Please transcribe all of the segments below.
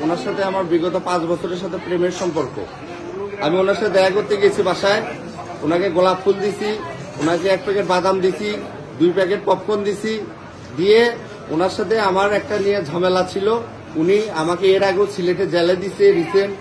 ওনার সাথে আমার বিগত 5 বছরের সাথে প্রেমের সম্পর্ক। আমি ওনার সাথে দেখা করতে গেছি বাসায়, ওনাকে গোলাপ ফুল দিছি, ওনাকে 1 প্যাকেট বাদাম দিছি, 2 প্যাকেট পপকর্ন দিছি, দিয়ে ওনার সাথে আমার একটা নিয়ে ঝামেলা ছিল। উনি আমাকে এর আগেও সিলেটে জেলে দিছে, রিসেন্ট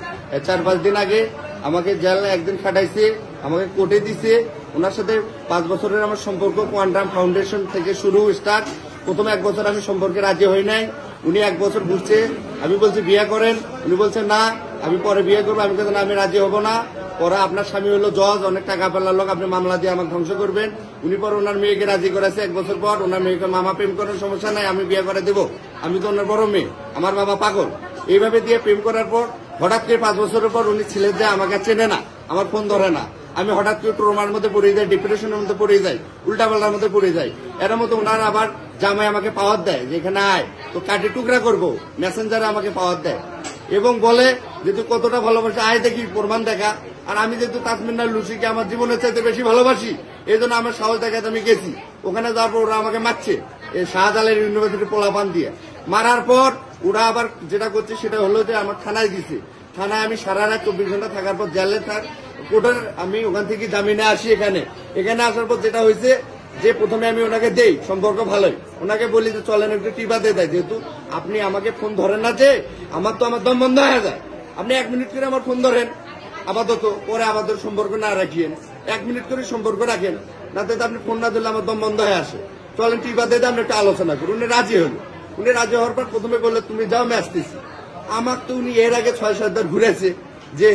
4-5 দিন আগে আমাকে জেলে একদিন খাটাইছে, আমাকে কোর্টে দিছে। ওনার সাথে 5 বছরের আমার সম্পর্ক কোয়ান্টাম ফাউন্ডেশন থেকে শুরু স্টার্ট। প্রথম 1 বছর আমি সম্পর্কে রাজি হই নাই, উনি 1 বছর ঘুরছে। আমি বলছি বিয়ে করেন, উনি বলছে না আমি পরে বিয়ে করবো। আমি বলছি না আমি রাজি হব না। পরে আপনার স্বামী হলো জজ, অনেক টাকা পেলার লোক, আপনি মামলা দিয়ে আমাকে ধ্বংস করবেন। উনি পরে ওনার মেয়েকে রাজি করেছে 1 বছর পর। ওনার মেয়েকে মামা প্রেম করার সমস্যা নাই, আমি বিয়ে করে দেবো, আমি তো ওনার বড় মেয়ে, আমার বাবা পাগল। এইভাবে দিয়ে প্রেম করার পর হঠাৎ করে 5 বছরের পর উনি ছেলে যে আমাকে চেনে না, আমার ফোন ধরে না। আমি হঠাৎ করে ট্রমার মধ্যে পড়ে যাই, ডিপ্রেশনের মধ্যে পড়ে যাই, উল্টাপাল্টার মধ্যে পড়ে যাই। এর মধ্যে ওনার আবার জামাই আমাকে পাওয়ার দেয় যে এখানে আয় তো কাটি টুকরা করবো, মেসেঞ্জারে আমাকে পাওয়ার দেয় এবং বলে যে তুই কতটা ভালোবাসি আয় দেখি প্রমাণ দেখা। আর আমি যেহেতু তাসমিনা লুসিকে আমার জীবনের চাইতে বেশি ভালোবাসি, এই জন্য আমার সাহস দেখাতে আমি গেছি। ওখানে যাওয়ার পর ওরা আমাকে মারছে এই শাহজালাল ইউনিভার্সিটি পোলাপান দিয়ে। মারার পর ওরা আবার যেটা করছে সেটা হলো যে আমার থানায় দিছে। থানায় আমি সারা রাত 24 ঘন্টা থাকার পর জেলে কোর্টের আমি ওখান থেকে জামিনে আসি। এখানে আসার পর যেটা হয়েছে যে প্রথমে আমি ওনাকে দেই, সম্পর্ক ভালোই, ওনাকে বলি যে চলেন একটু টিপা দিয়ে দেয়, যেহেতু আপনি আমাকে ফোন ধরেন না, যে আমার দম বন্ধ হয়ে যায়। আপনি 1 মিনিট করে আমার ফোন ধরেন আপাতত, পরে আপাতত সম্পর্ক না রাখিয়েন, 1 মিনিট করে সম্পর্ক রাখেন, না তো আপনি ফোন না দিলে আমার দম বন্ধ হয়ে আসে। চলেন টিপা দিয়ে আমরা একটু আলোচনা করি। উনি রাজি হলো। উনি রাজি হওয়ার পর প্রথমে বললে তুমি যাও আমি আসতেছি। আমার তো উনি এর আগে 6-7 বার ঘুরেছে যে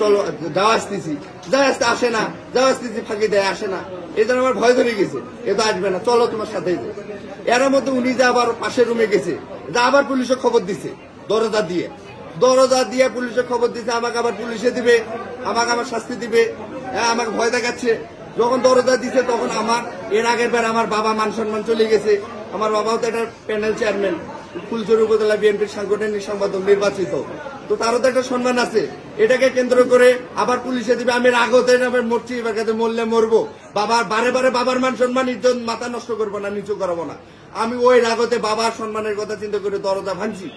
চলো যাও আসতেছি, যাও আসতে আসে না, যাও আসতেছি ফাঁকি দেয়, আসে না। এই জন্য আমার ভয় ধরে গেছে, এ তো আসবে না, চলো তোমার সাথেই। এর মধ্যে উনি যে আবার পাশের রুমে গেছে, যা আবার পুলিশে খবর দিছে, দরজা দিয়ে পুলিশে খবর দিছে, আমাকে আবার পুলিশে দিবে, আমাকে আবার শাস্তি দিবে, আমাকে ভয় দেখাচ্ছে। যখন দরজা দিছে তখন আমার এর আগের বার আমার বাবা মান সম্মান চলে গেছে। আমার বাবাও তো একটা প্যানেল চেয়ারম্যান, ফুলছড়ি উপজেলা বিএনপির সাংগঠনিক সম্পাদক নির্বাচিত, তো তারও তো একটা সম্মান আছে। এটাকে কেন্দ্র করে আবার পুলিশে দিবে, আমি রাগতে মরছি, এবার কাছে মরলে মরবো। বাবার বারে বাবার মান সম্মান ইজ্জত মাথা নষ্ট করবো না, নিচু করাবো না। আমি ওই রাগতে বাবার সম্মানের কথা চিন্তা করে দরজা ভাঙছি।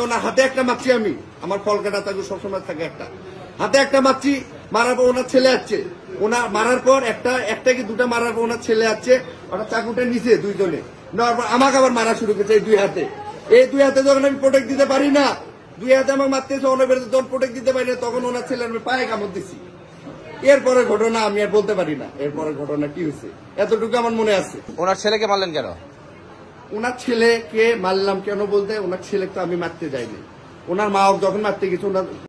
ওনার হাতে একটা মারছি, আমি আমার ফল কাটা তাকে সবসময় থাকে একটা হাতে একটা মারছি। মারার পর ওনার ছেলে আসছে, ওনার মারার পর একটা কি দুটা মারার পর ওনার ছেলে আসছে, ওটা চাকুটা নিচে দুইজনে নেওয়ার পর আমাকে আবার মারা শুরু করছে এই 2 হাতে। এই 2 হাতে যখন আমি প্রোটেক্ট দিতে পারি না, 2 হাতে আমাকে মারতেছে, অনবের যখন প্রোটেক্ট দিতে পারি না, তখন ওনার ছেলে আমি পায়ে কামড় দিচ্ছি। এরপরে ঘটনা আমি আর বলতে পারি না, এরপরে ঘটনা কি হয়েছে এতটুকু আমার মনে আছে। ওনার ছেলেকে মারলেন কেন? ওনার ছেলেকে মারলাম কেন বলতে, ওনার ছেলেকে তো আমি মারতে যাইনি। ওনার মা যখন মারতে গেছে, ওনার